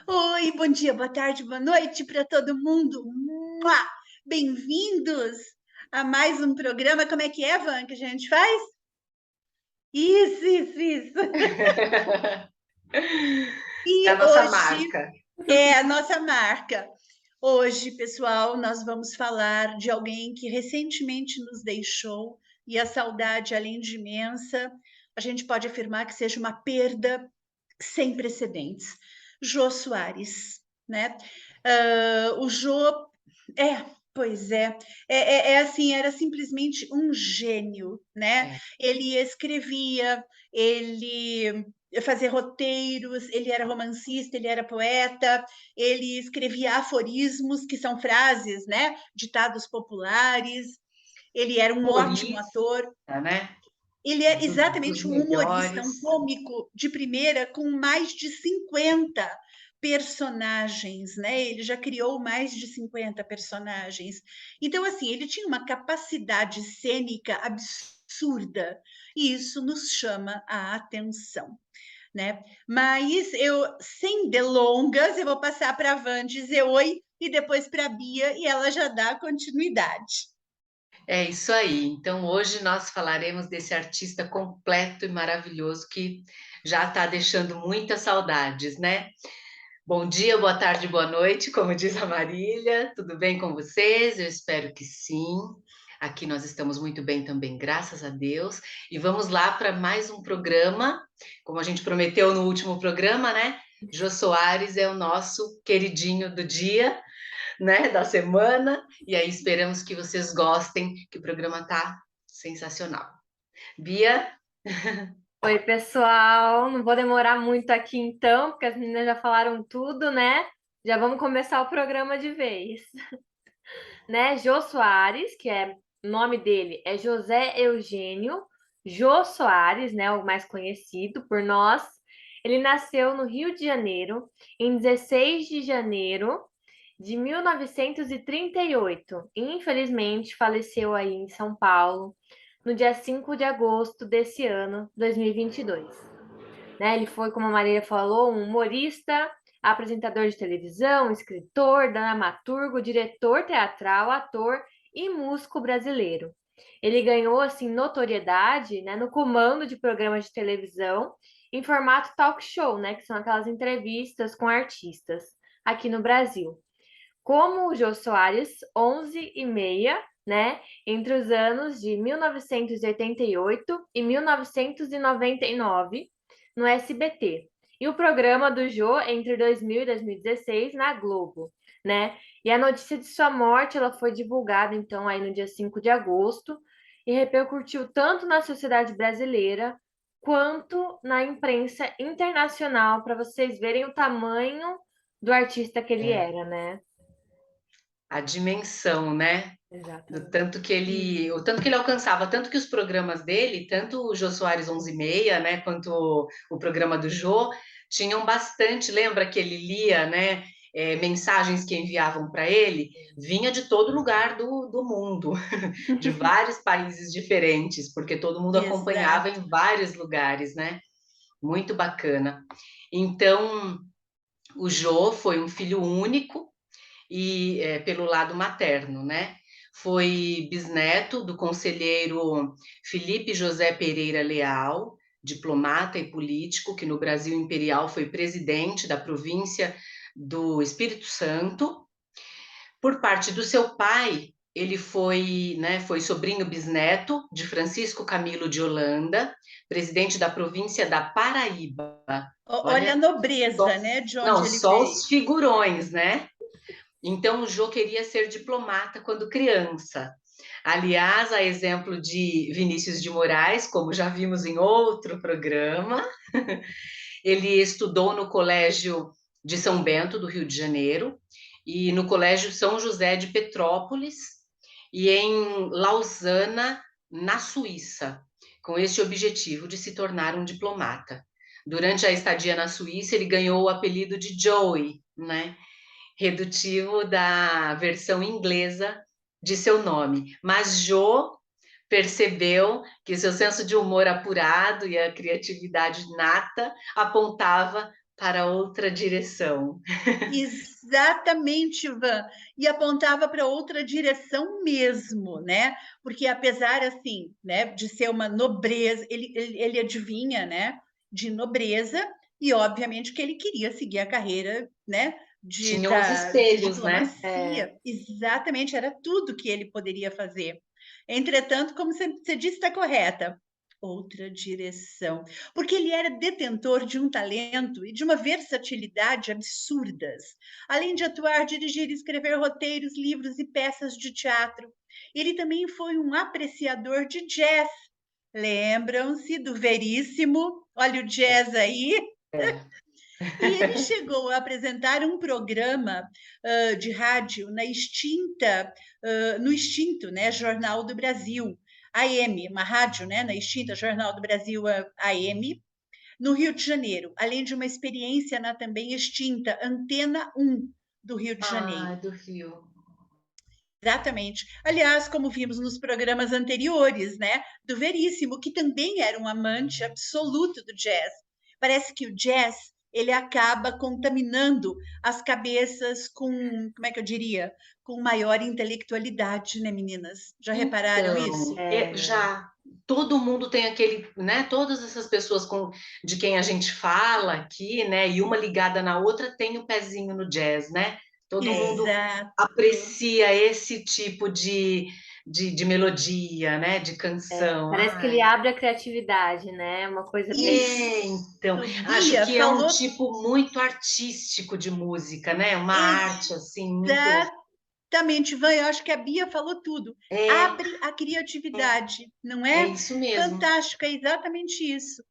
Oi, bom dia, boa tarde, boa noite para todo mundo. Mua! Bem-vindos a mais um programa. Como é que é, Van, que a gente faz? Isso. É a E nossa hoje marca. é a nossa marca. Hoje, pessoal, nós vamos falar de alguém que recentemente nos deixou e a saudade, além de imensa, a gente pode afirmar que seja uma perda sem precedentes. Jô Soares, né? O Jô, é, pois é assim, era simplesmente um gênio, né? É, Ele escrevia, ele fazia roteiros, ele era romancista, ele era poeta, ele escrevia aforismos, que são frases, né? Ditados populares. Ele era um ótimo humorista, ator. né? Ele é Dos exatamente um humorista, um melhores. cômico de primeira, com mais de 50 personagens, né? Ele já criou mais de 50 personagens. Então, assim, ele tinha uma capacidade cênica absurda, e isso nos chama a atenção, né? Mas eu, sem delongas, eu vou passar para a Van dizer oi e depois para a Bia, e ela já dá continuidade. É isso aí. Então, hoje nós falaremos desse artista completo e maravilhoso que já está deixando muitas saudades, né? Bom dia, boa tarde, boa noite, como diz a Marília. Tudo bem com vocês? Eu espero que sim. Aqui nós estamos muito bem também, graças a Deus. E vamos lá para mais um programa, como a gente prometeu no último programa, né? Jô Soares é o nosso queridinho do dia, né? Da semana. E aí esperamos que vocês gostem, que o programa tá sensacional. Bia? Oi, pessoal. Não vou demorar muito aqui então, porque as meninas já falaram tudo, né? Já vamos começar o programa de vez, né? Jô Soares, o nome dele é José Eugênio Jô Soares, né? O mais conhecido por nós. Ele nasceu no Rio de Janeiro em 16 de janeiro de 1938 e infelizmente faleceu aí em São Paulo no dia 5 de agosto desse ano, 2022. Né? Ele foi, como a Maria falou, um humorista, apresentador de televisão, escritor, dramaturgo, diretor teatral, ator e músico brasileiro. Ele ganhou assim notoriedade, né, no comando de programas de televisão em formato talk show, né, que são aquelas entrevistas com artistas aqui no Brasil. Como o Jô Soares, 11 e meia, né, entre os anos de 1988 e 1999 no SBT. E o programa do Jô entre 2000 e 2016 na Globo, né? E a notícia de sua morte, ela foi divulgada então aí no dia 5 de agosto e repercutiu tanto na sociedade brasileira quanto na imprensa internacional, para vocês verem o tamanho do artista que ele É, era, né? a dimensão, né? Do Exatamente. tanto que ele, o tanto que ele alcançava, tanto que os programas dele, tanto o Jô Soares 11 e meia, né, quanto o programa do Jô, tinham bastante, lembra que ele lia, né, mensagens que enviavam para ele, vinha de todo lugar do mundo, de vários países diferentes, porque todo mundo acompanhava Exato. em vários lugares, né, muito bacana. Então, o Jô foi um filho único, e pelo lado materno, né? Foi bisneto do conselheiro Felipe José Pereira Leal, diplomata e político, que no Brasil Imperial foi presidente da província do Espírito Santo. Por parte do seu pai, ele foi, né, foi sobrinho bisneto de Francisco Camilo de Holanda, presidente da província da Paraíba. Olha a Olha, nobreza, só, né, de não, onde ele só veio. os figurões, né? Então, o Jô queria ser diplomata quando criança. Aliás, a exemplo de Vinícius de Moraes, como já vimos em outro programa, ele estudou no Colégio de São Bento, do Rio de Janeiro, e no Colégio São José de Petrópolis, e em Lausana, na Suíça, com este objetivo de se tornar um diplomata. Durante a estadia na Suíça, ele ganhou o apelido de Joey, né? Redutivo da versão inglesa de seu nome. Mas Jo percebeu que seu senso de humor apurado e a criatividade nata apontava para outra direção. Exatamente, Ivan. E apontava para outra direção mesmo, né? Porque apesar assim, né, de ser uma nobreza, ele adivinha, né, de nobreza e obviamente que ele queria seguir a carreira, né, Tinham os de espelhos, né? É, diplomacia. Exatamente, era tudo que ele poderia fazer. Entretanto, como você disse, está correta. Outra direção, porque ele era detentor de um talento e de uma versatilidade absurdas, além de atuar, dirigir e escrever roteiros, livros e peças de teatro. Ele também foi um apreciador de jazz. Lembram-se do Veríssimo? Olha o jazz aí. É. E ele chegou a apresentar um programa de rádio na extinta, no extinto, né, Jornal do Brasil, AM, uma rádio, né, na extinta Jornal do Brasil AM, no Rio de Janeiro, além de uma experiência na também extinta Antena 1 do Rio de Ah, Janeiro. do Rio. Exatamente. Aliás, como vimos nos programas anteriores, né, do Veríssimo, que também era um amante absoluto do jazz. Parece que o jazz ele acaba contaminando as cabeças com, como é que eu diria, com maior intelectualidade, né, meninas? Já repararam isso? Então, já todo mundo tem aquele, né? Todas essas pessoas de quem a gente fala aqui, né? E uma ligada na outra tem o pezinho no jazz, né? Todo mundo Exato. aprecia esse tipo de melodia, né? De canção. parece que ele Ai, abre a criatividade, né? Uma coisa bem. então, Isso, acho Bia, que é um falou tipo muito artístico de música, né? Uma arte assim muito. exatamente, Van, eu acho que a Bia falou tudo. É, Abre a criatividade, não é é? isso mesmo. Fantástico, é exatamente isso.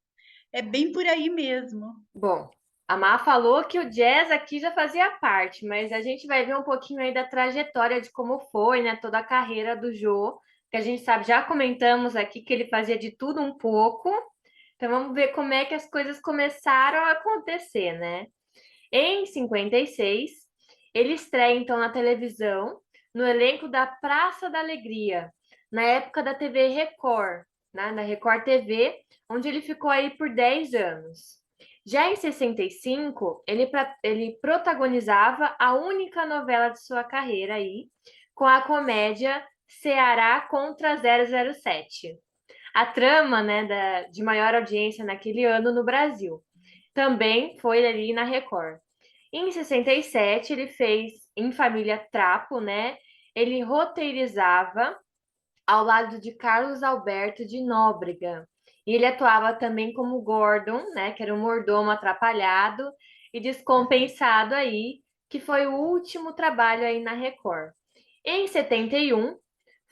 É bem por aí mesmo. Bom, a Má falou que o jazz aqui já fazia parte, mas a gente vai ver um pouquinho aí da trajetória de como foi, né? Toda a carreira do Jô, que a gente sabe, já comentamos aqui que ele fazia de tudo um pouco. Então vamos ver como é que as coisas começaram a acontecer, né? Em 56, ele estreia então na televisão, no elenco da Praça da Alegria, na época da TV Record, né, na Record TV, onde ele ficou aí por 10 anos. Já em 65, ele protagonizava a única novela de sua carreira aí, com a comédia Ceará contra 007. A trama, né, de maior audiência naquele ano no Brasil. Também foi ali na Record. Em 67, ele fez Em Família Trapo, né? Ele roteirizava ao lado de Carlos Alberto de Nóbrega. E ele atuava também como Gordon, né? Que era um mordomo atrapalhado e descompensado aí, que foi o último trabalho aí na Record. Em 71,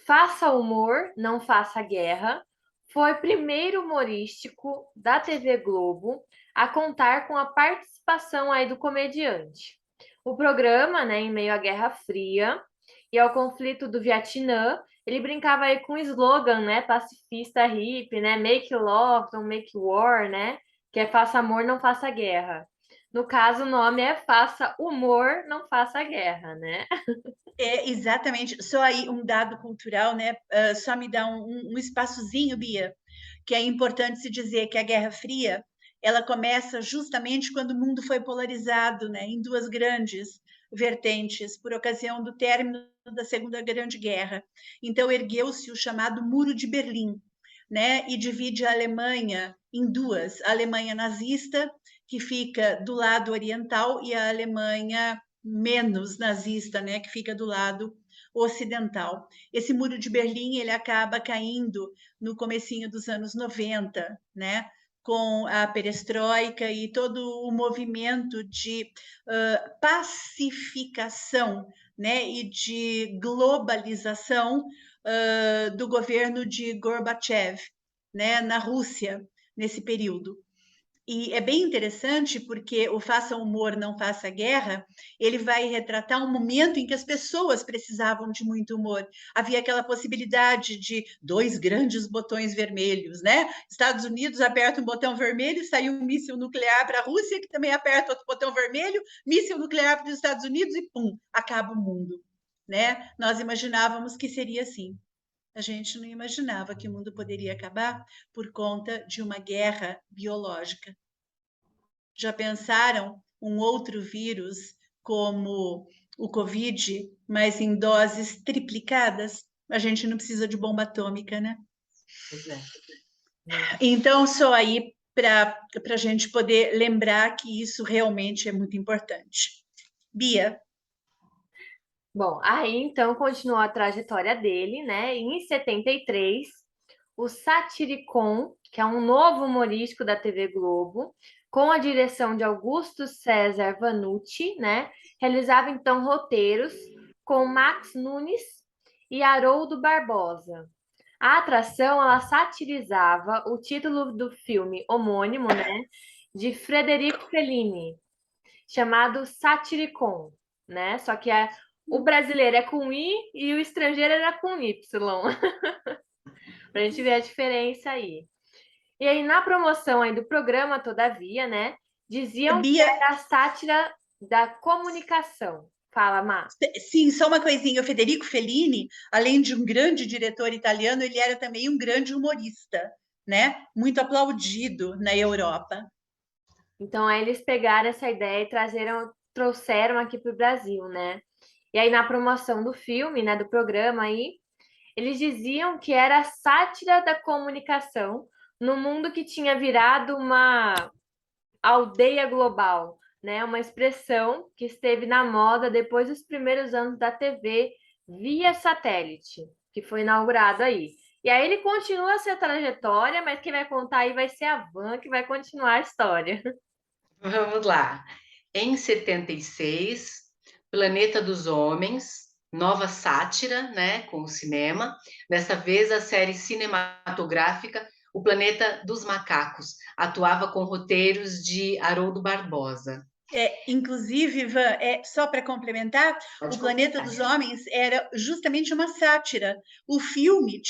Faça Humor, Não Faça Guerra, foi o primeiro humorístico da TV Globo a contar com a participação aí do comediante. O programa, né, em meio à Guerra Fria e ao conflito do Vietnã, ele brincava aí com o slogan, né, pacifista hippie, né, make love, don't make war, né, que é faça amor, não faça guerra. No caso, o nome é Faça Humor, Não Faça Guerra, né? É, exatamente. Só aí um dado cultural, né? Só me dá um espaçozinho, Bia, que é importante se dizer que a Guerra Fria ela começa justamente quando o mundo foi polarizado, né, em duas grandes vertentes, por ocasião do término da Segunda Grande Guerra. Então ergueu-se o chamado Muro de Berlim, né, e divide a Alemanha em duas: a Alemanha nazista, que fica do lado oriental, e a Alemanha menos nazista, né, que fica do lado ocidental. Esse muro de Berlim ele acaba caindo no comecinho dos anos 90, né, com a perestroika e todo o movimento de pacificação, né, e de globalização do governo de Gorbachev, né, na Rússia nesse período. E é bem interessante porque o Faça Humor, Não Faça Guerra, ele vai retratar um momento em que as pessoas precisavam de muito humor. Havia aquela possibilidade de dois grandes botões vermelhos, né? Estados Unidos aperta um botão vermelho, sai um míssil nuclear para a Rússia, que também aperta outro botão vermelho, míssil nuclear para os Estados Unidos e pum, acaba o mundo, né? Nós imaginávamos que seria assim. A gente não imaginava que o mundo poderia acabar por conta de uma guerra biológica. Já pensaram um outro vírus como o Covid, mas em doses triplicadas? A gente não precisa de bomba atômica, né? Pois é. Então, só aí para a gente poder lembrar que isso realmente é muito importante. Bia, Bom, aí então continuou a trajetória dele, né? E em 73, o Satiricon, que é um novo humorístico da TV Globo, com a direção de Augusto César Vanucci, né? Realizava então roteiros com Max Nunes e Haroldo Barbosa. A atração, ela satirizava o título do filme homônimo, né? De Frederico Fellini, chamado Satiricon, né? Só que o brasileiro é com I e o estrangeiro era com Y. Pra gente ver a diferença aí. E aí, na promoção aí do programa, todavia, né? Diziam que Bia, era a sátira da comunicação. Fala, Má. sim, só uma coisinha. O Federico Fellini, além de um grande diretor italiano, ele era também um grande humorista, né? Muito aplaudido na Europa. Então, aí eles pegaram essa ideia e trouxeram aqui para o Brasil, né? E aí, na promoção do filme, né, do programa aí, eles diziam que era a sátira da comunicação no mundo que tinha virado uma aldeia global, né? Uma expressão que esteve na moda depois dos primeiros anos da TV via satélite, que foi inaugurado aí. E aí ele continua essa trajetória, mas quem vai contar aí vai ser a Van, que vai continuar a história. Vamos lá. Em 76, Planeta dos Homens, nova sátira, né, com o cinema. Dessa vez, a série cinematográfica O Planeta dos Macacos atuava com roteiros de Haroldo Barbosa. Inclusive, Ivan, só para complementar, Pode o Planeta completar. dos Homens era justamente uma sátira. O filme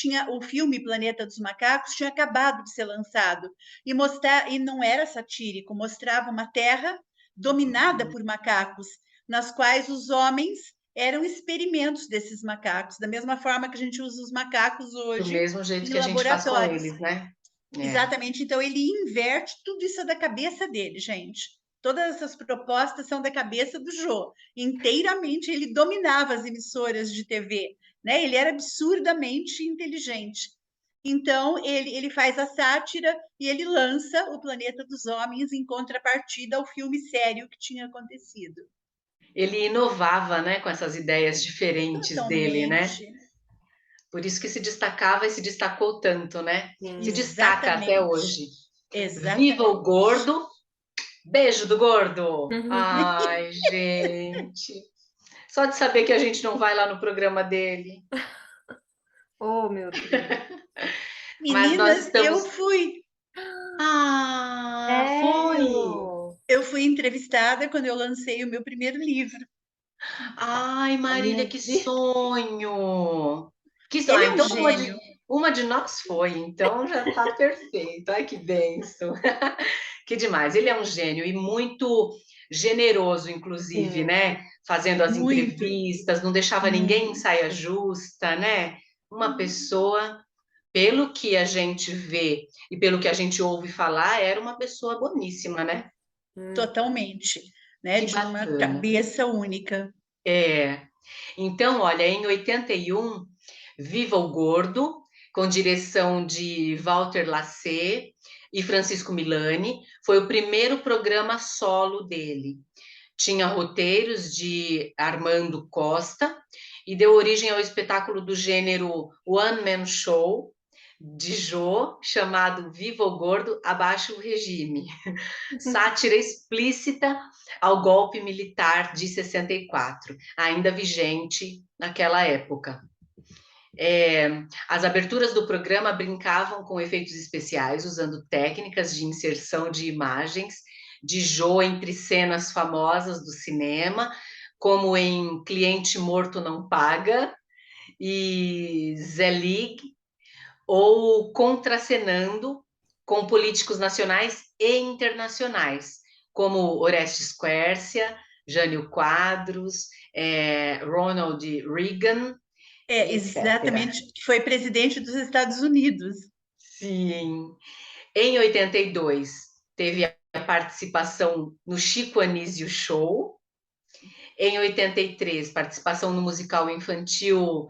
Planeta dos Macacos tinha acabado de ser lançado e não era satírico, mostrava uma terra dominada por macacos, nas quais os homens eram experimentos desses macacos, da mesma forma que a gente usa os macacos Do hoje mesmo jeito em que a gente faz com laboratórios. eles, né? É. Exatamente. Então, ele inverte tudo isso da cabeça dele, gente. Todas essas propostas são da cabeça do Jô. Inteiramente, ele dominava as emissoras de TV, né? Ele era absurdamente inteligente. Então, ele faz a sátira e ele lança O Planeta dos Homens em contrapartida ao filme sério que tinha acontecido. Ele inovava, né, com essas ideias diferentes dele, né? Totalmente. Por isso que se destacava e se destacou tanto, né? Se Sim. destaca até Exatamente. hoje. Viva o Exatamente. gordo! Beijo do gordo! Ai, gente. Só de saber que a gente não vai lá no programa dele. Oh, meu Deus. Mas nós Meninas, eu estamos. fui. Ah, foi! Sério? Eu fui entrevistada quando eu lancei o meu primeiro livro. Ai, Oh, Marília, meu que Deus. sonho! Que sonho! Ele Ah, é um então gênio. uma de nós foi, então já tá perfeito. Ai, que bênção! Que demais! Ele é um gênio e muito generoso, inclusive, Sim, né? Fazendo as Muito, entrevistas, não deixava ninguém em muito. saia justa, né? Uma pessoa, pelo que a gente vê e pelo que a gente ouve falar, era uma pessoa boníssima, né? Totalmente, né? Que De uma bacana. cabeça única. É. Então, olha, em 81, Viva o Gordo, com direção de Walter Lacer e Francisco Milani, foi o primeiro programa solo dele. Tinha roteiros de Armando Costa e deu origem ao espetáculo do gênero One Man Show, de Jô, chamado Viva o Gordo, Abaixo o Regime. Sátira explícita ao golpe militar de 64, ainda vigente naquela época. As aberturas do programa brincavam com efeitos especiais, usando técnicas de inserção de imagens de Jô entre cenas famosas do cinema, como em Cliente Morto Não Paga e Zelig, ou contracenando com políticos nacionais e internacionais, como Orestes Quércia, Jânio Quadros, Ronald Reagan, etc. Exatamente, que foi presidente dos Estados Unidos. Sim. Em 82, teve a participação no Chico Anísio Show. Em 83, participação no musical infantil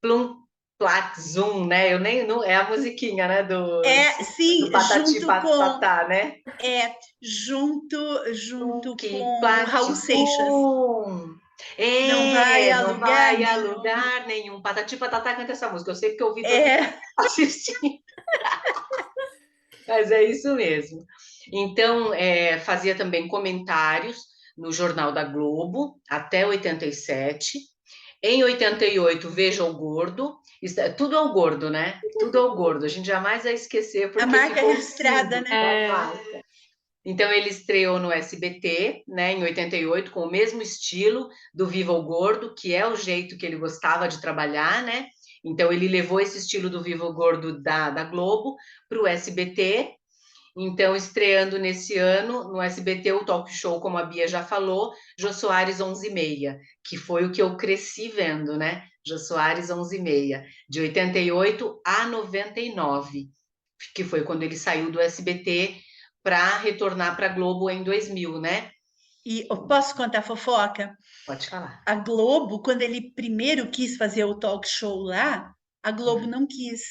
Plum Plat Zum, né? Eu nem não é a musiquinha, né? Sim, Do Patati Patatá, né? Junto Que com o Raul Seixas. Platicum. Não vai a Não lugar vai a nenhum. lugar nenhum. Patati Patatá canta essa música. Eu sei porque eu ouvi todo É, assistindo. Mas é isso mesmo. Então, fazia também comentários no Jornal da Globo até 87. Em 88, Veja o Gordo. Tudo é o gordo, né? Tudo é o gordo. A gente jamais vai esquecer a porque marca ficou o registrada, símbolo né? da marca. Então, ele estreou no SBT, né, em 88, com o mesmo estilo do Viva o Gordo, que é o jeito que ele gostava de trabalhar, né? Então, ele levou esse estilo do Viva o Gordo da Globo para o SBT. Então, estreando nesse ano, no SBT, o talk show, como a Bia já falou, Jô Soares 11h30, que foi o que eu cresci vendo, né? Jô Soares 11h30, de 88 a 99, que foi quando ele saiu do SBT para retornar para a Globo em 2000, né? E eu posso contar fofoca? Pode falar. A Globo, quando ele primeiro quis fazer o talk show lá, a Globo não quis.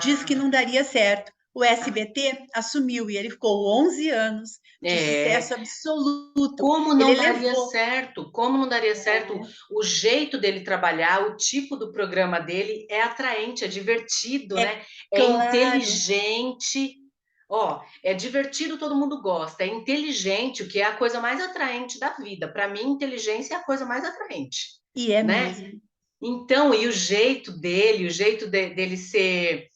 Disse que Ah, não daria certo. O SBT assumiu e ele ficou 11 anos de é. sucesso absoluto. Como Ele não daria levou. certo? Como não daria certo? O jeito dele trabalhar, o tipo do programa dele é atraente, é divertido, É né? É claro. inteligente. Ó, é divertido, todo mundo gosta. É inteligente, o que é a coisa mais atraente da vida. Para mim, inteligência é a coisa mais atraente, E é né? mesmo. Então, e o jeito dele, dele ser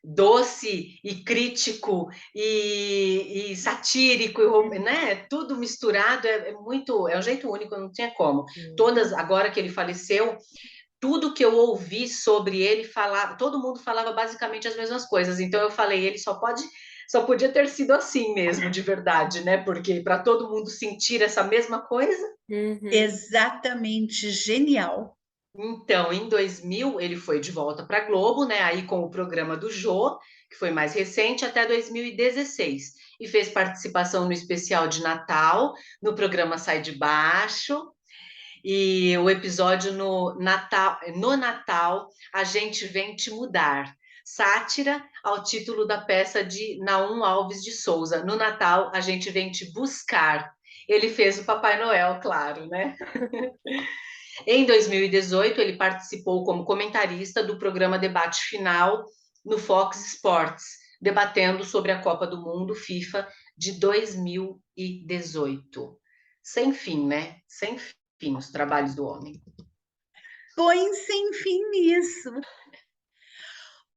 doce e crítico e satírico, né? Tudo misturado é muito, é um jeito único, não tinha como. Todas, agora que ele faleceu, tudo que eu ouvi sobre ele falava, todo mundo falava basicamente as mesmas coisas. Então eu falei, ele só podia ter sido assim mesmo, de verdade, né? Porque para todo mundo sentir essa mesma coisa. Exatamente genial. Então, em 2000, ele foi de volta para a Globo, né? Aí com o programa do Jô, que foi mais recente, até 2016. E fez participação no especial de Natal, no programa Sai de Baixo. E o episódio no Natal, A Gente Vem Te Mudar. Sátira ao título da peça de Naum Alves de Souza. No Natal, A Gente Vem Te Buscar. Ele fez o Papai Noel, claro, né? Em 2018, ele participou como comentarista do programa Debate Final no Fox Sports, debatendo sobre a Copa do Mundo FIFA de 2018. Sem fim, né? Sem fim os trabalhos do homem. Põe sem fim nisso.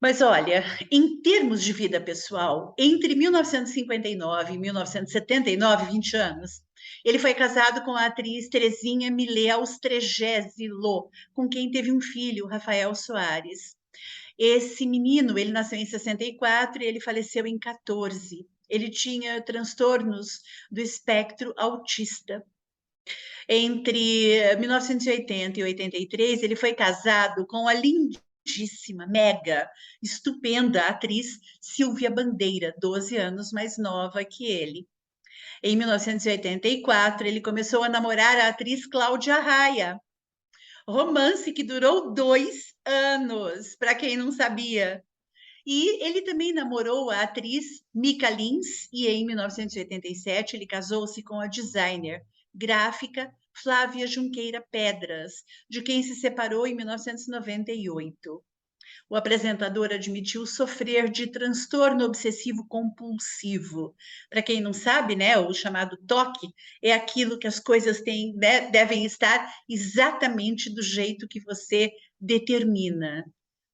Mas olha, em termos de vida pessoal, entre 1959 e 1979, 20 anos, ele foi casado com a atriz Terezinha Millet Austrégésilo, com quem teve um filho, Rafael Soares. Esse menino, ele nasceu em 64 e ele faleceu em 14. Ele tinha transtornos do espectro autista. Entre 1980 e 83, ele foi casado com a lindíssima, mega, estupenda atriz Silvia Bandeira, 12 anos mais nova que ele. Em 1984, ele começou a namorar a atriz Cláudia Raia, romance que durou 2 anos, para quem não sabia. E ele também namorou a atriz Mica Lins e em 1987 ele casou-se com a designer gráfica Flávia Junqueira Pedras, de quem se separou em 1998. O apresentador admitiu sofrer de transtorno obsessivo compulsivo. Para quem não sabe, né, o chamado TOC é aquilo que as coisas têm, devem estar exatamente do jeito que você determina,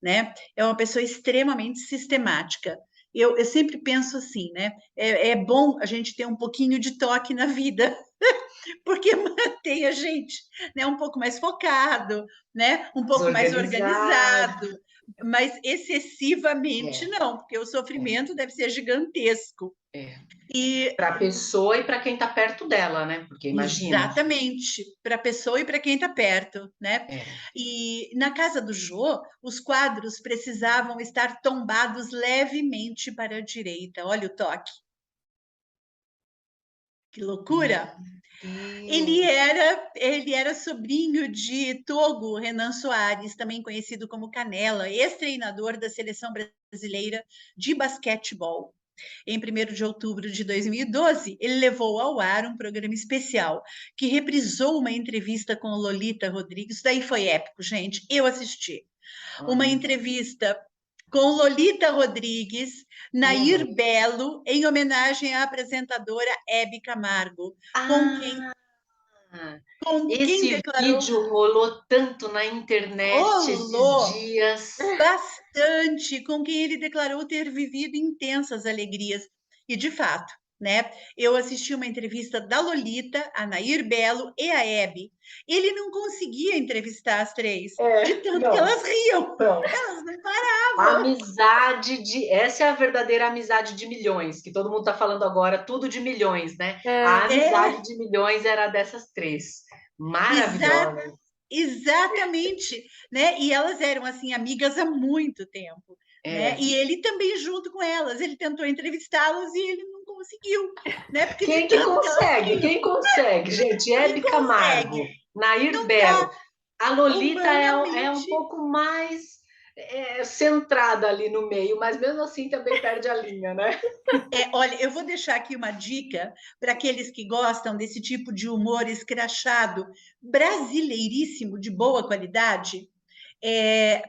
né? É uma pessoa extremamente sistemática. Eu sempre penso assim, né? É bom a gente ter um pouquinho de toque na vida, porque mantém a gente, né, um pouco mais focado, né, um pouco mais Desorganizado. organizado, mas excessivamente É, não, porque o é, sofrimento deve ser gigantesco. é. E Para a pessoa e para quem está perto dela, né? Porque imagina. exatamente, para a pessoa e para quem está perto, né? É. E na casa do Jô, os quadros precisavam estar tombados levemente para a direita. Olha o toque. Que loucura! Deus. Ele era sobrinho de Togo Renan Soares, também conhecido como Canela, ex-treinador da seleção brasileira de basquetebol. Em 1º de outubro de 2012, ele levou ao ar um programa especial que reprisou uma entrevista com Lolita Rodrigues. Isso daí foi épico, gente. Eu assisti. Uma entrevista com Lolita Rodrigues, Nair Belo, em homenagem à apresentadora Hebe Camargo, com quem Esse declarou vídeo rolou tanto na internet esses rolou dias. bastante, com quem ele declarou ter vivido intensas alegrias. E, de fato, né? Eu assisti uma entrevista da Lolita, a Nair Belo e a Hebe. Ele não conseguia entrevistar as três, de tanto que elas riam. Não. Elas não paravam. Essa é a verdadeira amizade de milhões, que todo mundo está falando agora, tudo de milhões, né? A É, amizade de milhões era dessas três. Maravilhosa. Exatamente, né? E elas eram assim amigas há muito tempo, né? É. E ele também junto com elas, ele tentou entrevistá-las e ele não conseguiu, né? Porque de Quem que tanto que elas consegue? riam, Quem consegue, gente? Hebe quem Camargo, consegue? Nair Não Belo. dá A Lolita é um humanamente. pouco mais centrada ali no meio, mas mesmo assim também perde a linha, né? Olha, eu vou deixar aqui uma dica para aqueles que gostam desse tipo de humor escrachado, brasileiríssimo, de boa qualidade.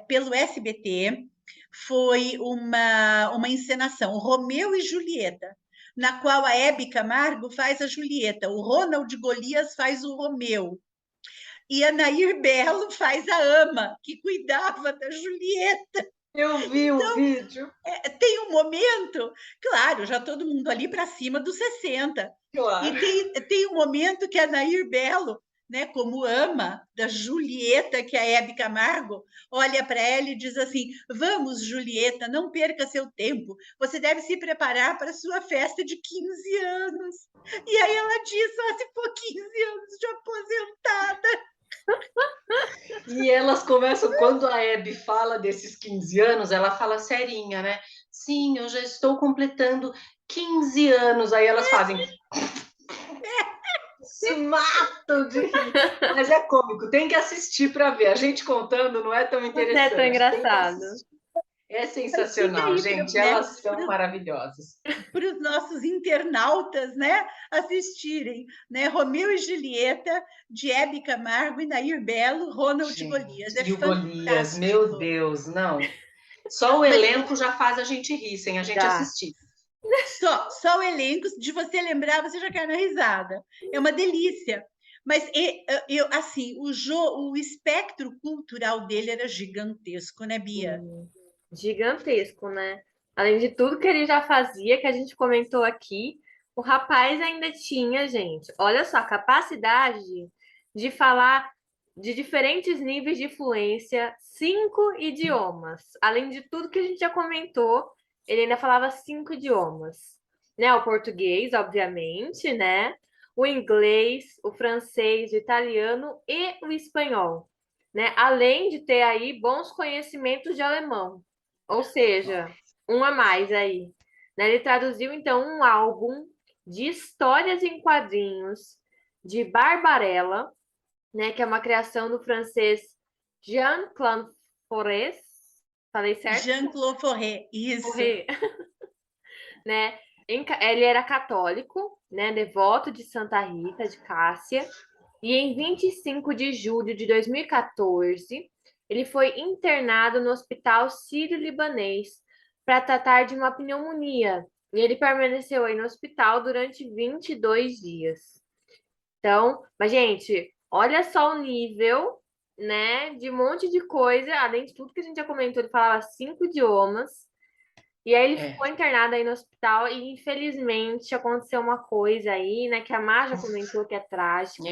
Pelo SBT, foi uma encenação, Romeu e Julieta, na qual a Hebe Camargo faz a Julieta, o Ronald Golias faz o Romeu, e a Nair Belo faz a ama, que cuidava da Julieta. Eu vi o vídeo. Tem um momento, claro, já todo mundo ali para cima dos 60, Claro. e tem um momento que a Nair Belo, né, como ama da Julieta, que é a Hebe Camargo, olha para ela e diz assim: vamos, Julieta, não perca seu tempo, você deve se preparar para a sua festa de 15 anos. E aí ela diz: se for 15 anos de aposentada. E elas começam, quando a Hebe fala desses 15 anos, ela fala serinha, né? Sim, eu já estou completando 15 anos. Aí elas fazem. Se matam de rir. Mas é cômico, tem que assistir para ver. A gente contando não é tão não é tão interessante. Tem que engraçado. assistir. É Mas fica sensacional, aí gente. né, Elas são maravilhosas. para os nossos internautas, né, assistirem, né, Romeu e Julieta, de Hebe Camargo e Nair Belo, Ronald Gente, Golias. É e o Golias, meu fantástico. Deus, não. Só o Mas elenco já faz a gente rir, sem a gente Já. assistir. só o elenco, de você lembrar, você já cai na risada. É uma delícia. Mas eu, assim, o espectro cultural dele era gigantesco, né, Bia? Gigantesco, né? Além de tudo que ele já fazia, que a gente comentou aqui, o rapaz ainda tinha, gente, olha só, a capacidade de falar de diferentes níveis de fluência, 5 idiomas. Além de tudo que a gente já comentou, ele ainda falava 5 idiomas, né? O português, obviamente, né? O inglês, o francês, o italiano e o espanhol, né? Além de ter aí bons conhecimentos de alemão. Ou seja, um a mais aí. Né? Ele traduziu, então, um álbum de histórias em quadrinhos de Barbarella, né? Que é uma criação do francês Jean-Claude Forest. Falei certo? Jean-Claude Forêt, isso. Forêt. Né? Ele era católico, né? Devoto de Santa Rita de Cássia. E em 25 de julho de 2014, ele foi internado no Hospital Sírio-Libanês para tratar de uma pneumonia. E ele permaneceu aí no hospital durante 22 dias. Então, mas, gente, olha só o nível, né, de um monte de coisa, além de tudo que a gente já comentou, ele falava 5 idiomas. E aí ele ficou internado aí no hospital e, infelizmente, aconteceu uma coisa aí, né, que a Mar já comentou que é trágica.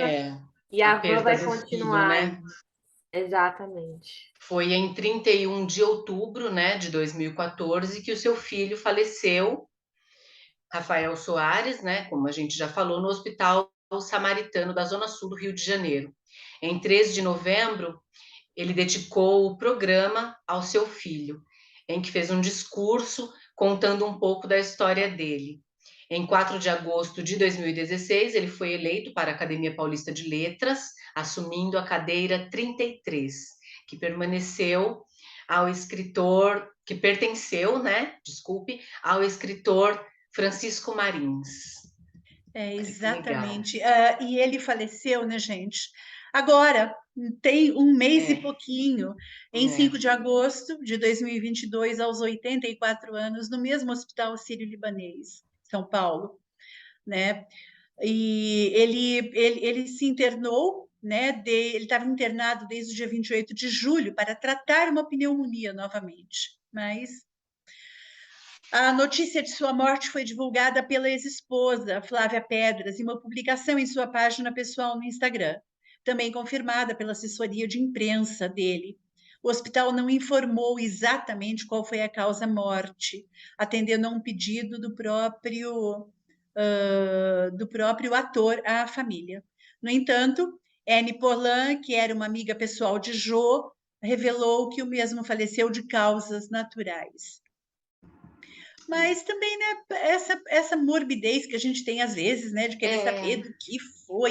E A a van perda vai do filho, continuar aí. né? Exatamente. Foi em 31 de outubro, né, de 2014, que o seu filho faleceu, Rafael Soares, né, como a gente já falou, no Hospital Samaritano da Zona Sul do Rio de Janeiro. Em 3 de novembro, ele dedicou o programa ao seu filho, em que fez um discurso contando um pouco da história dele. Em 4 de agosto de 2016, ele foi eleito para a Academia Paulista de Letras, assumindo a cadeira 33, que permaneceu ao escritor, que pertenceu, né, desculpe, ao escritor Francisco Marins. Olha que legal. Exatamente. E ele faleceu, né, gente? Agora, tem um mês e pouquinho, em 5 de agosto de 2022, aos 84 anos, no mesmo Hospital Sírio-Libanês, São Paulo, né? E ele se internou, né? Ele estava internado desde o dia 28 de julho para tratar uma pneumonia novamente, mas a notícia de sua morte foi divulgada pela ex-esposa, Flávia Pedras, em uma publicação em sua página pessoal no Instagram, também confirmada pela assessoria de imprensa dele. O hospital não informou exatamente qual foi a causa-morte, atendendo a um pedido do próprio ator à família. No entanto, Anne Portland, que era uma amiga pessoal de Jô, revelou que o mesmo faleceu de causas naturais. Mas também, né, essa morbidez que a gente tem às vezes, né, de querer saber do que foi,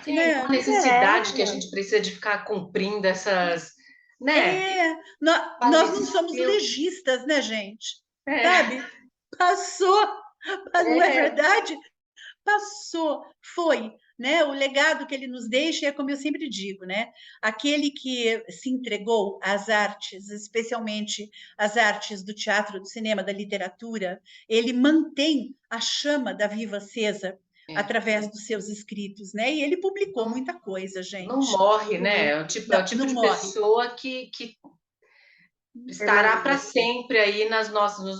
Tem né? uma necessidade que a gente precisa de ficar cumprindo essas, né? Nós não somos Faleceu. legistas, né, gente? Sabe? Passou, não é verdade? Passou, foi, né? O legado que ele nos deixa é como eu sempre digo, né? Aquele que se entregou às artes, especialmente às artes do teatro, do cinema, da literatura, ele mantém a chama da viva acesa através dos seus escritos, né? E ele publicou muita coisa, gente. Não morre, né? É o tipo Não de morre. pessoa que estará para sempre aí nos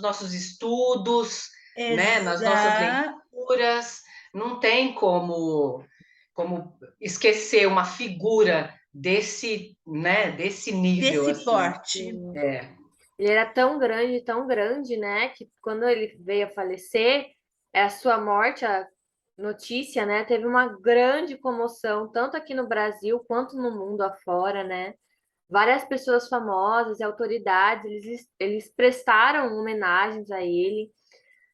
nossos estudos, né? Nas nossas leituras. Não tem como esquecer uma figura desse, né? Desse nível, Desse assim. porte. Ele era tão grande, né? Que quando ele veio a falecer, a sua morte, a notícia, né? Teve uma grande comoção, tanto aqui no Brasil quanto no mundo afora, né? Várias pessoas famosas e autoridades, eles prestaram homenagens a ele.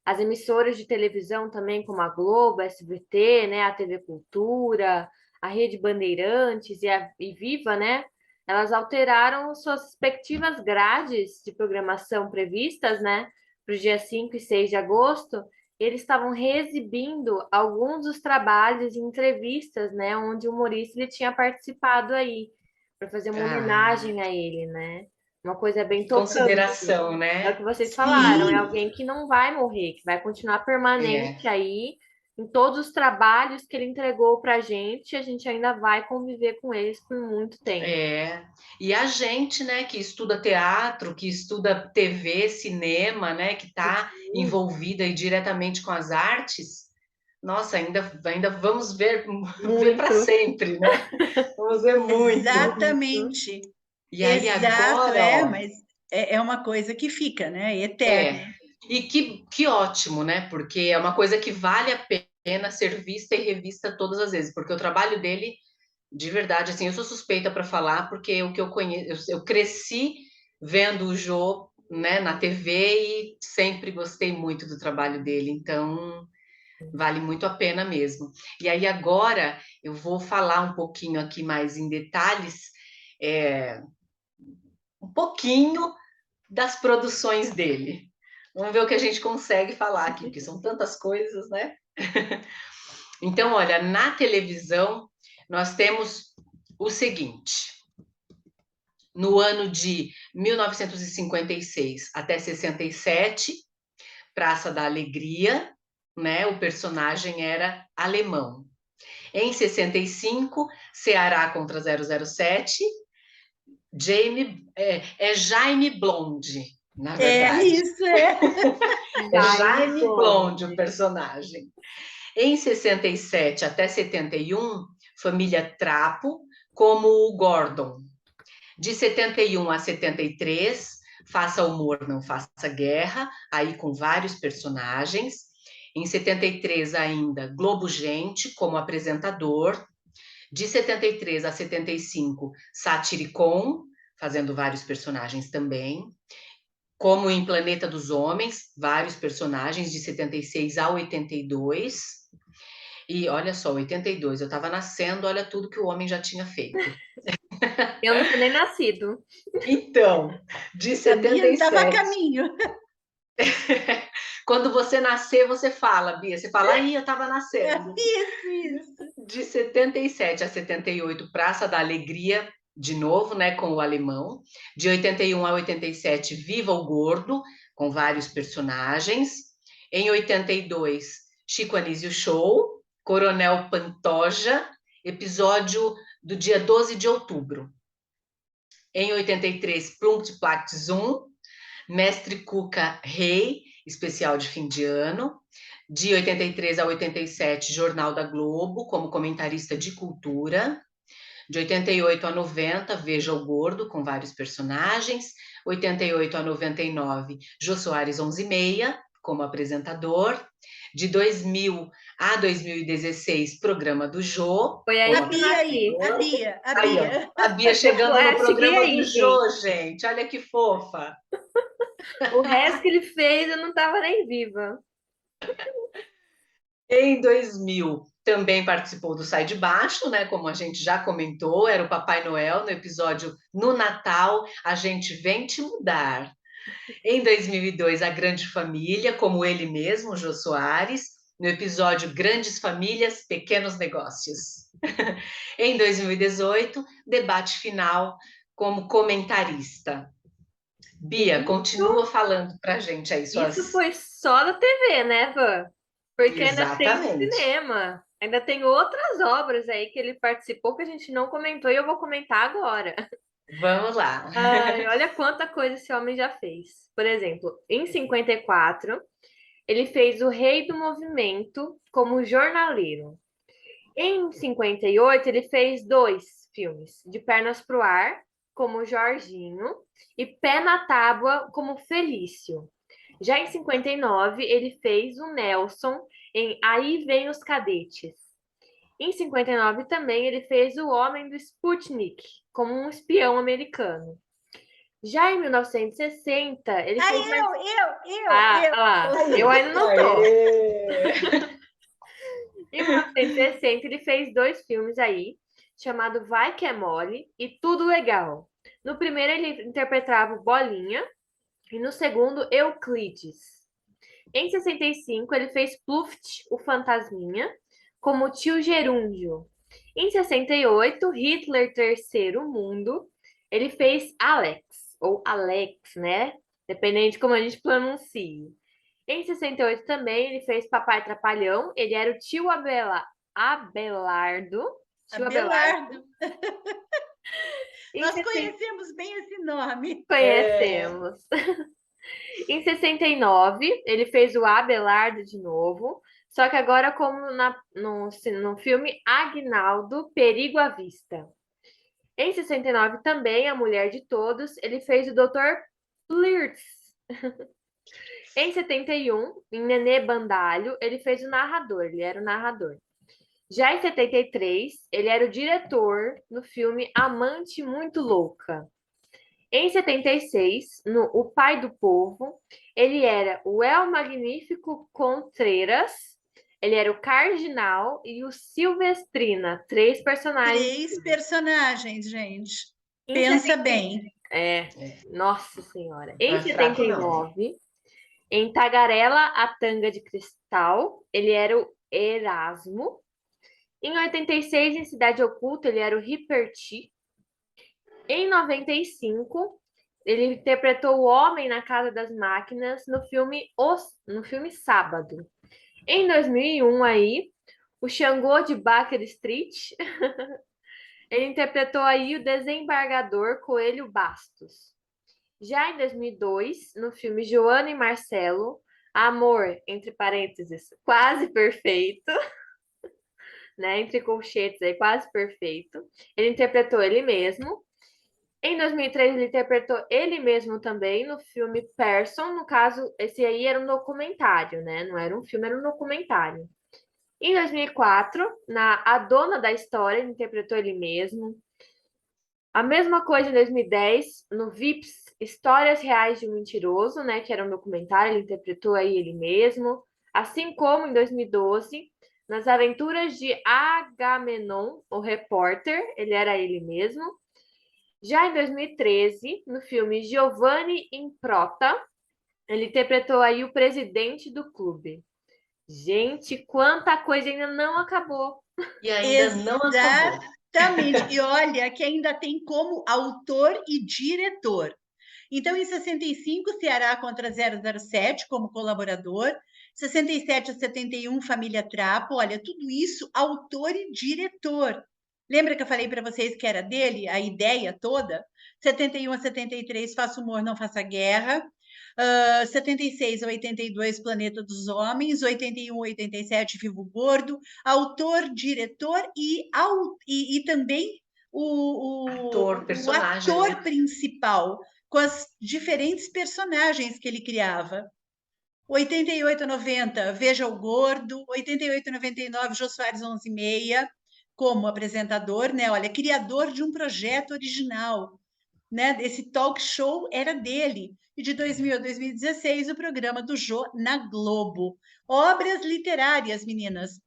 As emissoras de televisão também, como a Globo, a SBT, né, a TV Cultura, a Rede Bandeirantes e Viva, né, elas alteraram suas respectivas grades de programação previstas, né, para os dias 5 e 6 de agosto. Eles estavam reexibindo alguns dos trabalhos e entrevistas, né, onde o humorista ele tinha participado aí, para fazer uma homenagem a ele, né? Uma coisa bem tocante. Consideração, É o né? que vocês falaram, é alguém que não vai morrer, que vai continuar permanente aí em todos os trabalhos que ele entregou para a gente ainda vai conviver com eles por muito tempo. E a gente, né, que estuda teatro, que estuda TV, cinema, né, que está envolvida aí diretamente com as artes, nossa, ainda vamos ver para sempre, né? Vamos ver muito. Exatamente. E aí Exato, agora, mas é uma coisa que fica, né? Eterna. E que ótimo, né? Porque é uma coisa que vale a pena ser vista e revista todas as vezes, porque o trabalho dele, de verdade, assim, eu sou suspeita para falar, porque o que eu conheço, eu cresci vendo o Jô, né, na TV e sempre gostei muito do trabalho dele, então vale muito a pena mesmo. E aí agora eu vou falar um pouquinho aqui mais em detalhes, um pouquinho das produções dele. Vamos ver o que a gente consegue falar aqui, porque são tantas coisas, né? Então, olha, na televisão nós temos o seguinte: no ano de 1956 até 67, Praça da Alegria, né? O personagem era alemão. Em 65, Ceará contra 007, Jaime Blonde, na verdade. Isso, Jaime Blonde, o personagem. Em 67 até 71, Família Trapo, como o Gordon. De 71 a 73, Faça Humor, Não Faça Guerra, aí com vários personagens. Em 73 ainda, Globo Gente, como apresentador. De 73 a 75, Satiricon, fazendo vários personagens também. como em Planeta dos Homens, vários personagens de 76 a 82. E olha só, 82, eu estava nascendo, olha tudo que o homem já tinha feito. Eu não tinha nem nascido. Então, de A Bia estava a 77. caminho. Quando você nascer, você fala, Bia, você fala, aí eu estava nascendo. Isso. De 77 a 78, Praça da Alegria, de novo, né, com o alemão. De 81 a 87, Viva o Gordo, com vários personagens. Em 82, Chico Anísio Show, Coronel Pantoja, episódio do dia 12 de outubro. Em 83, Plumpt Plact Zum, Mestre Cuca Rei, especial de fim de ano. De 83 a 87, Jornal da Globo, como comentarista de cultura. De 88 a 90, Veja o Gordo, com vários personagens. 88 a 99, Jô Soares 11:30, como apresentador. De 2000 a 2016, Programa do Jô, Foi aí como A que eu Bia aí, nasci. a apresentador. Bia, a Aí, ó, Bia. a Bia chegando no Cheguei programa do aí, Jô, gente. gente. Olha que fofa. O resto que ele fez, eu não estava nem viva. Em 2000, também participou do Sai de Baixo, né? Como a gente já comentou, era o Papai Noel no episódio No Natal, A Gente Vem Te Mudar. Em 2002, A Grande Família, como ele mesmo, Jô Soares, no episódio Grandes Famílias, Pequenos Negócios. Em 2018, Debate Final, como comentarista. Bia, continua falando pra gente aí Isso suas... foi só na TV, né, Van? Porque ainda tem no Exatamente. cinema. Ainda tem outras obras aí que ele participou que a gente não comentou e eu vou comentar agora. Vamos lá. Ai, olha quanta coisa esse homem já fez. Por exemplo, em 54, ele fez O Rei do Movimento como jornaleiro. Em 58, ele fez dois filmes, De Pernas pro Ar, como Jorginho, e Pé na Tábua, como Felício. Já em 59, ele fez o Nelson em Aí Vem os Cadetes. Em 59 também ele fez o Homem do Sputnik, como um espião americano. Já em 1960, ele Aí fez mais... eu. lá, eu ainda não tô. Aê! Em 1960, ele fez dois filmes aí, chamado Vai Que É Mole e Tudo Legal. No primeiro, ele interpretava o Bolinha, e no segundo, Euclides. Em 65, ele fez Pluft, o Fantasminha, como o tio Gerúndio. Em 68, Hitler Terceiro Mundo, ele fez Alex, ou Alex, né? Dependendo de como a gente pronuncia. Em 68 também, ele fez Papai Trapalhão, ele era o tio Abelardo. Tio Abelardo. Abelardo. Em Nós 60... conhecemos bem esse nome. É, Conhecemos. Em 69, ele fez o Abelardo de novo, só que agora como no filme Agnaldo, Perigo à Vista. Em 69 também, A Mulher de Todos, ele fez o Dr. Flirts. Em 71, em Nenê Bandalho, ele fez o narrador, ele era o narrador. Já em 73, ele era o diretor no filme Amante Muito Louca. Em 76, no O Pai do Povo, ele era o El Magnífico Contreras, ele era o Cardinal e o Silvestrina, três personagens. 3 personagens, gente. Em Pensa 70... bem. Nossa Senhora. não Em é fraco, não. 79, em Tagarela, a Tanga de Cristal, ele era o Erasmo. Em 86, em Cidade Oculta, ele era o Riperti. Em 95, ele interpretou o Homem na Casa das Máquinas no filme Sábado. Em 2001, aí, o Xangô de Baker Street, ele interpretou aí o desembargador Coelho Bastos. Já em 2002, no filme Joana e Marcelo, Amor, entre parênteses, quase perfeito, né? Entre colchetes aí, quase perfeito. Ele interpretou ele mesmo. Em 2003, ele interpretou ele mesmo também no filme Person. No caso, esse aí era um documentário, né? Não era um filme, era um documentário. Em 2004, na A Dona da História, ele interpretou ele mesmo. A mesma coisa em 2010, no Vips Histórias Reais de um Mentiroso, né, que era um documentário, ele interpretou aí ele mesmo, assim como em 2012, Nas Aventuras de Agamenon, o Repórter, ele era ele mesmo. Já em 2013, no filme Giovanni in Prota, ele interpretou aí o presidente do clube. Gente, quanta coisa ainda não acabou. E ainda não acabou. Exatamente. E olha que ainda tem como autor e diretor. Então, em 65, Ceará contra 007 como colaborador. 67 a 71, Família Trapo. Olha, tudo isso, autor e diretor. Lembra que eu falei para vocês que era dele, a ideia toda? 71 a 73, Faça Humor, Não Faça Guerra. 76 a 82, Planeta dos Homens. 81 a 87, Vivo Gordo. Autor, diretor e também Ator, o personagem, ator né? principal, com as diferentes personagens que ele criava. 88 a 90, Veja o Gordo. 88 a 99, Jô Soares 11 e meia, como apresentador, né? Olha, criador de um projeto original, né? Esse talk show era dele. E de 2000 a 2016, o programa do Jô na Globo. Obras literárias, meninas.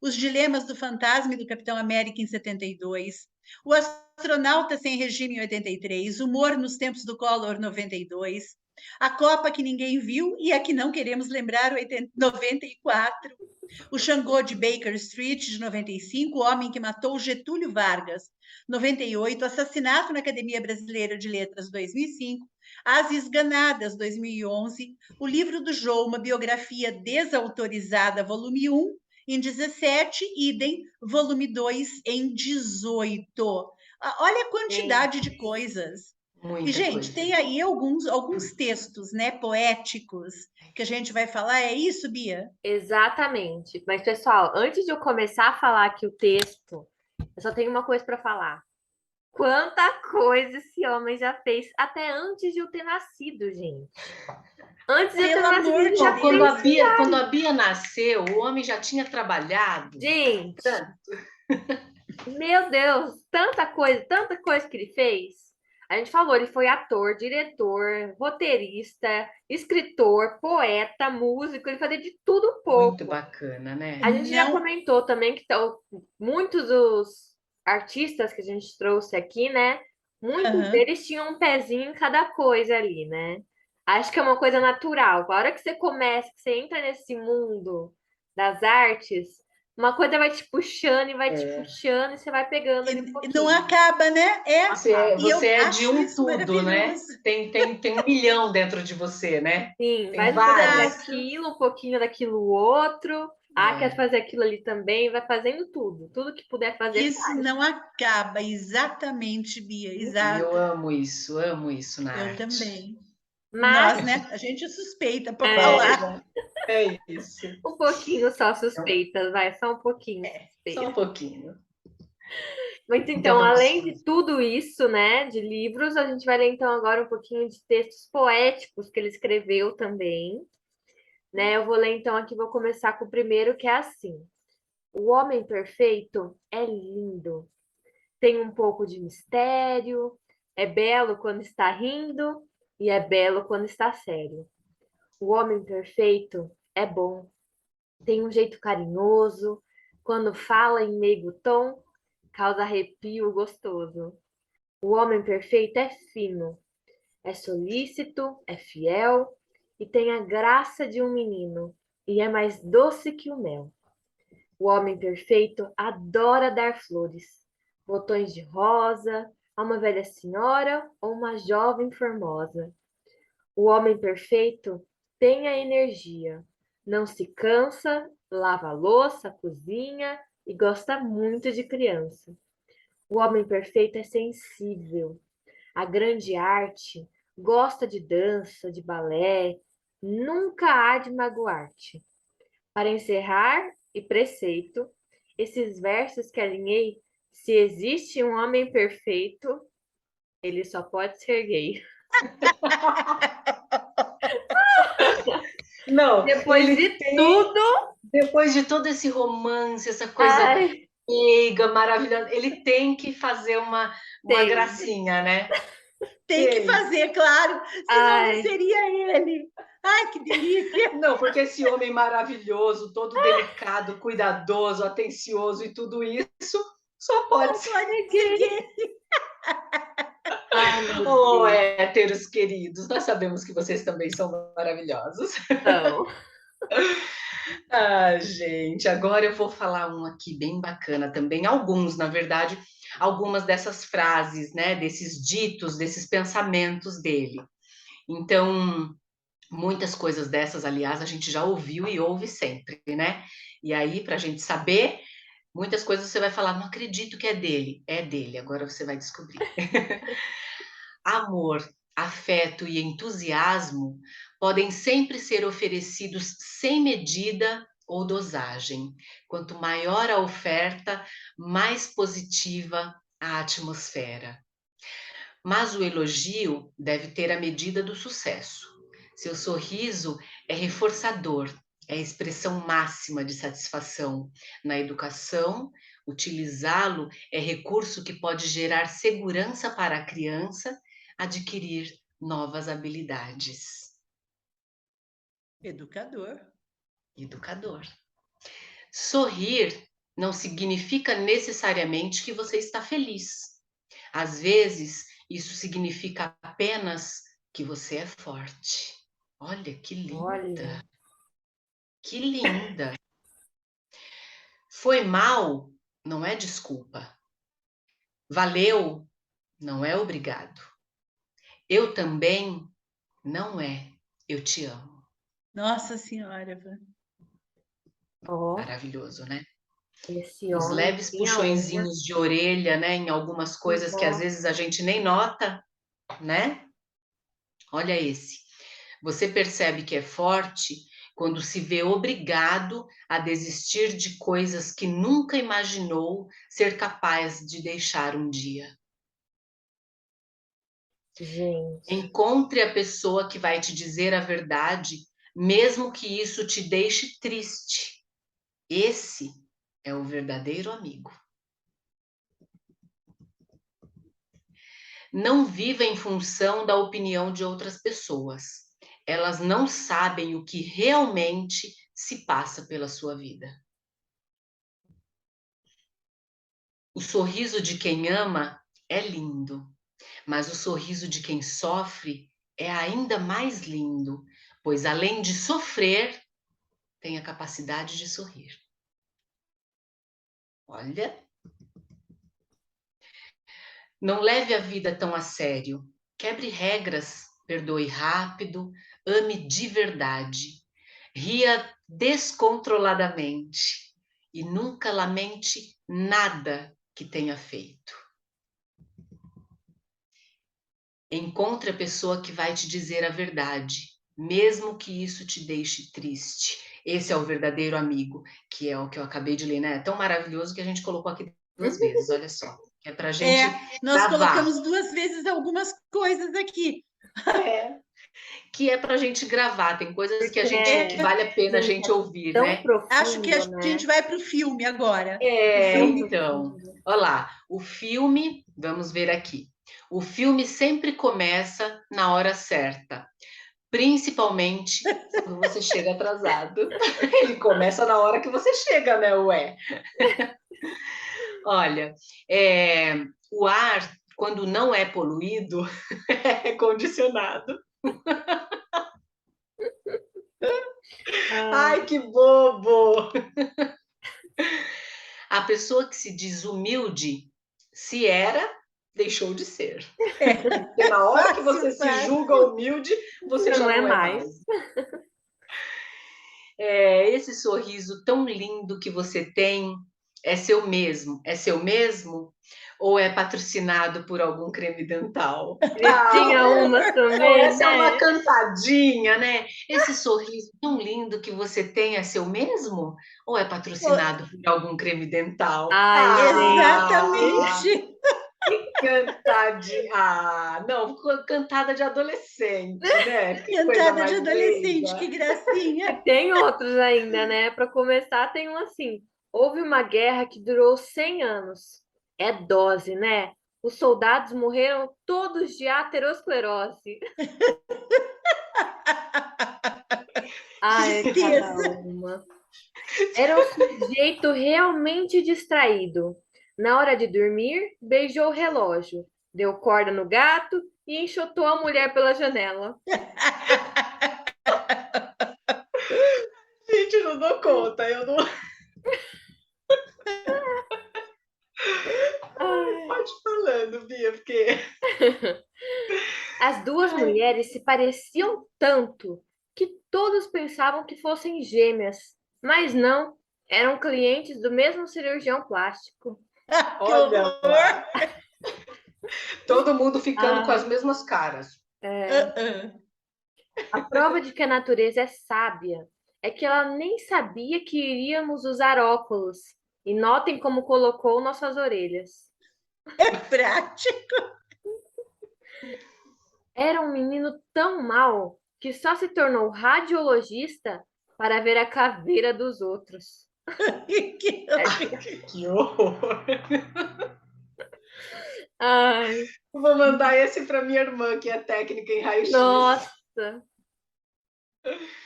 Os Dilemas do Fantasma e do Capitão América em 72. O Astronauta Sem Regime em 83. Humor nos Tempos do Collor 92. A Copa que Ninguém Viu e a que Não Queremos Lembrar 94. O Xangô de Baker Street, de 95, O Homem que Matou Getúlio Vargas, 98, Assassinato na Academia Brasileira de Letras, 2005, As Esganadas, 2011, O Livro do Jô, uma biografia desautorizada, volume 1, em 17, idem, volume 2, em 18. Olha a quantidade de coisas. E, Muita gente, coisa. tem aí alguns textos, né, poéticos, que a gente vai falar. É isso, Bia? Exatamente. Mas, pessoal, antes de eu começar a falar aqui o texto, eu só tenho uma coisa para falar. Quanta coisa esse homem já fez até antes de eu ter nascido, gente. Antes de eu ter Pelo nascido, amor ele de já Deus. Quando a Bia nasceu, o homem já tinha trabalhado. Gente, Tanto. meu Deus, tanta coisa que ele fez. A gente falou, ele foi ator, diretor, roteirista, escritor, poeta, músico, ele fazia de tudo um pouco. Muito bacana, né? A gente já Não, comentou também que muitos dos artistas que a gente trouxe aqui, né? Muitos deles tinham um pezinho em cada coisa ali, né? Acho que é uma coisa natural. A hora que você começa, que você entra nesse mundo das artes, uma coisa vai te puxando e vai te puxando e você vai pegando ali um não pouquinho. acaba, né? Você, E eu você é de acho um isso tudo, né? maravilhoso. Tem 1 milhão dentro de você, né? Sim, Tem vai um pouquinho várias. daquilo, um pouquinho daquilo outro. Ah, quer É. fazer aquilo ali também, vai fazendo tudo. Tudo que puder fazer, Isso não acaba, exatamente, Bia, E eu exato. amo isso na Eu arte. também. mas Nós, né? A gente é suspeita para é, falar. É isso. um pouquinho só suspeitas, vai, só um pouquinho Só um suspeita. pouquinho. Mas Então então, vamos. além de tudo isso, né, de livros, a gente vai ler então agora um pouquinho de textos poéticos que ele escreveu também, né? Eu vou ler então aqui, vou começar com o primeiro, que é assim: O homem perfeito é lindo, tem um pouco de mistério, é belo quando está rindo e é belo quando está sério. O homem perfeito é bom, tem um jeito carinhoso, quando fala em meigo tom, causa arrepio gostoso. O homem perfeito é fino, é solícito, é fiel e tem a graça de um menino e é mais doce que o mel. O homem perfeito adora dar flores, botões de rosa, a uma velha senhora ou uma jovem formosa. O homem perfeito tem a energia, não se cansa, lava a louça, cozinha e gosta muito de criança. O homem perfeito é sensível, a grande arte, gosta de dança, de balé, nunca há de magoar-te. Para encerrar e preceito, esses versos que alinhei, se existe um homem perfeito, ele só pode ser gay. Não, Depois de tudo, depois de todo esse romance, essa coisa ai, meiga, maravilhosa, ele tem que fazer uma tem. gracinha, né? Tem que Quem? fazer, claro, senão não Ai, seria ele. Ai, que delícia! Não, porque esse homem maravilhoso, todo delicado, cuidadoso, atencioso e tudo isso, só pode ser. Pode é ser gay. gay. Ai, meu Oh, Deus. héteros queridos, nós sabemos que vocês também são maravilhosos. Então, Ah, gente, agora eu vou falar um aqui bem bacana também. Alguns, na verdade, algumas dessas frases, né, desses ditos, desses pensamentos dele. Então, muitas coisas dessas, aliás, a gente já ouviu e ouve sempre, né? E aí, para a gente saber, muitas coisas você vai falar, não acredito que é dele. É dele, agora você vai descobrir. Amor, afeto e entusiasmo podem sempre ser oferecidos sem medida ou dosagem. Quanto maior a oferta, mais positiva a atmosfera. Mas o elogio deve ter a medida do sucesso. Seu sorriso é reforçador, é a expressão máxima de satisfação. Na educação, utilizá-lo é recurso que pode gerar segurança para a criança adquirir novas habilidades. Educador. Educador. Sorrir não significa necessariamente que você está feliz. Às vezes, isso significa apenas que você é forte. Olha que linda, olha. que linda. Foi mal, não é desculpa. Valeu, não é obrigado. Eu também, não é eu te amo. Nossa Senhora, Van. Ó, Maravilhoso, né? esse Os homem leves tinha uma. puxõezinhos de orelha, né, em algumas coisas que às Ó, vezes a gente nem nota, né? Olha esse. Você percebe que é forte quando se vê obrigado a desistir de coisas que nunca imaginou ser capaz de deixar um dia. gente. Encontre a pessoa que vai te dizer a verdade, mesmo que isso te deixe triste. Esse é o verdadeiro amigo. Não viva em função da opinião de outras pessoas. Elas não sabem o que realmente se passa pela sua vida. O sorriso de quem ama é lindo, mas o sorriso de quem sofre é ainda mais lindo, pois além de sofrer, tem a capacidade de sorrir. Olha, não leve a vida tão a sério. Quebre regras, perdoe rápido, ame de verdade. Ria descontroladamente e nunca lamente nada que tenha feito. Encontre a pessoa que vai te dizer a verdade, mesmo que isso te deixe triste. Esse é o verdadeiro amigo, que é o que eu acabei de ler, né? É tão maravilhoso que a gente colocou aqui 2 vezes, olha só. É para a gente Nós gravar. colocamos 2 vezes algumas coisas aqui. É. Que é para a gente gravar. Tem coisas que Porque que vale a pena a gente, gente ouvir, tão né? Acho que a profundo, né? gente vai para o filme agora. O Tão filme. Então, profundo. olha lá, o filme, vamos ver aqui. O filme sempre começa na hora certa, principalmente quando você chega atrasado. Ele começa na hora que você chega, né, ué? Olha, o ar, quando não é poluído, é condicionado. Ai, Ai, que bobo! A pessoa que se diz humilde, se era, deixou de ser. Porque na hora que você Fácil, se fácil. julga humilde, você já já não é não é mais. mais. É, esse sorriso tão lindo que você tem é seu mesmo? É seu mesmo? Ou é patrocinado por algum creme dental? Ele tinha umas Então, também, essa é uma né? cantadinha, né? Esse sorriso tão lindo que você tem é seu mesmo? Ou é patrocinado por algum creme dental? Ai, gente. Exatamente. Cantadinha. Ah, não, cantada de adolescente, né? Que coisa Cantada de mais adolescente, que linda. gracinha. E tem outros ainda, né? Para começar, tem um assim. Houve uma guerra que durou 100 anos. É dose, né? os soldados morreram todos de aterosclerose. Ai, cada uma. Era um sujeito realmente distraído. Na hora de dormir, beijou o relógio, deu corda no gato e enxotou a mulher pela janela. Gente, eu não dou conta, eu não. Pode falando, Bia, porque. As duas mulheres se pareciam tanto que todos pensavam que fossem gêmeas, mas não, eram clientes do mesmo cirurgião plástico. Que horror! Todo mundo ficando com as mesmas caras. A prova de que a natureza é sábia é que ela nem sabia que iríamos usar óculos. E notem como colocou nossas orelhas. É prático. Era um menino tão mau que só se tornou radiologista para ver a caveira dos outros. Que horror! Ai, Vou mandar esse para minha irmã, que é técnica em raio-x. nossa!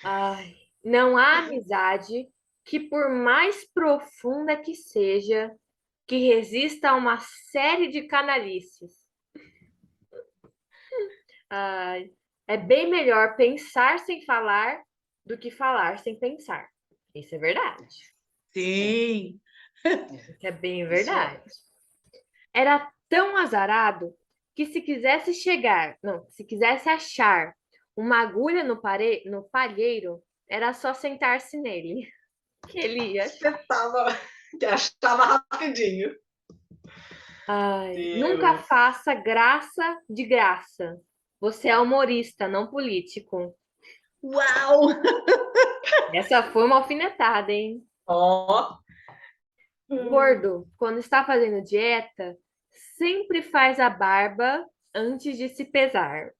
Ai, não há amizade que, por mais profunda que seja, que resista a uma série de canalices. Ai, é bem melhor pensar sem falar do que falar sem pensar. Isso é verdade. Sim. Isso é bem verdade. Era tão azarado que se quisesse achar uma agulha no palheiro, era só sentar-se nele. Que ele ia achar. Achava rapidinho. Ai, nunca faça graça de graça. Você é humorista, não político. Uau! Essa foi uma alfinetada, hein? Ó. Gordo, quando está fazendo dieta, sempre faz a barba antes de se pesar.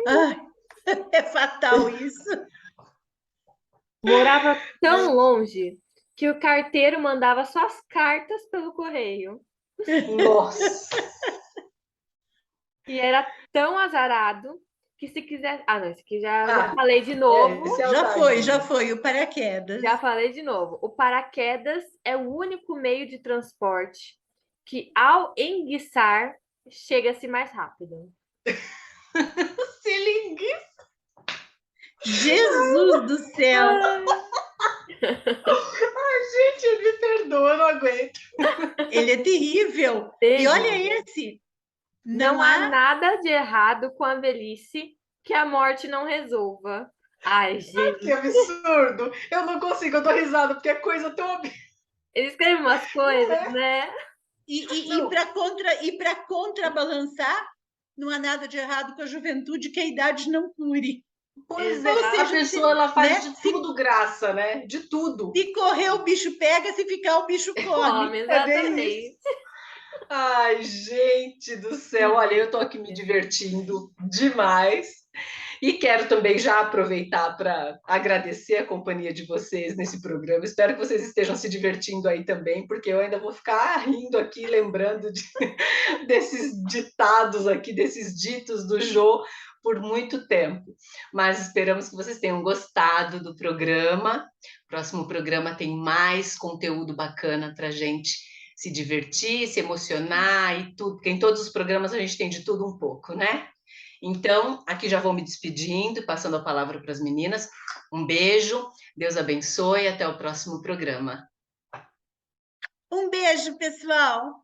Ai, é fatal isso. Morava tão longe que o carteiro mandava suas cartas pelo correio. Nossa! E era tão azarado que se quiser... Ah, não, esse aqui já falei de novo. Já foi, o paraquedas. Já falei de novo. O paraquedas é o único meio de transporte que, ao enguiçar, chega-se mais rápido. Cilinguiça! Jesus do céu! Ai, gente, me perdoa, eu não aguento. Ele é terrível. E olha esse. Não há nada de errado com a velhice que a morte não resolva. Ai, gente. Que absurdo! Eu não consigo, eu dou risada, porque é coisa tão... Ele escreve umas coisas, né? E para contrabalançar, não há nada de errado com a juventude que a idade não cure. Pois é, a pessoa ela faz de tudo graça, né? De tudo. Se correr, o bicho pega, se ficar, o bicho come. Exatamente. Ai, gente do céu, olha, eu tô aqui me divertindo demais. E quero também já aproveitar para agradecer a companhia de vocês nesse programa. Espero que vocês estejam se divertindo aí também, porque eu ainda vou ficar rindo aqui, lembrando desses ditados aqui, desses ditos do Jô por muito tempo. Mas esperamos que vocês tenham gostado do programa. O próximo programa tem mais conteúdo bacana para a gente se divertir, se emocionar e tudo, porque em todos os programas a gente tem de tudo um pouco, né? Então, aqui já vou me despedindo, passando a palavra para as meninas. Um beijo, Deus abençoe, até o próximo programa. Um beijo, pessoal.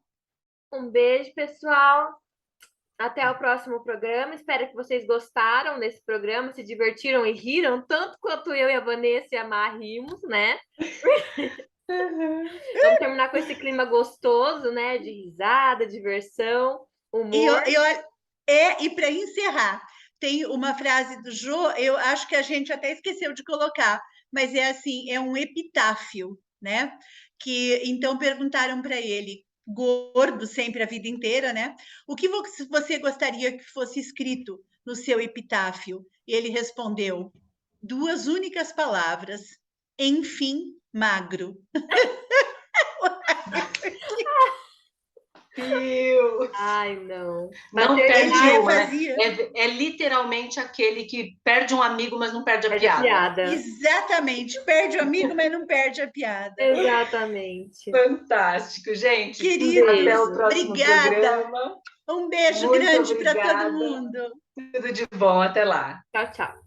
Um beijo, pessoal. Até o próximo programa. Espero que vocês gostaram desse programa, se divertiram e riram, tanto quanto eu e a Vanessa e a Mar rimos, né? Vamos terminar com esse clima gostoso, né? De risada, diversão, humor. E para encerrar, tem uma frase do Jô, eu acho que a gente até esqueceu de colocar, mas é assim, é um epitáfio, né? Que então perguntaram para ele, gordo sempre a vida inteira, né? O que você gostaria que fosse escrito no seu epitáfio? E ele respondeu 2 únicas palavras: enfim, magro. desafio. Ai, não. Não Pra perde terminar, uma, né? fazia. É literalmente aquele que perde um amigo, mas não perde a perde a piada. piada. Exatamente. Perde o amigo, mas não perde a piada. Exatamente. Fantástico, gente. Queridos, Até o beijo. próximo obrigada. programa. Um beijo Muito grande para todo obrigada. mundo. Tudo de bom. Até lá. Tchau, tchau.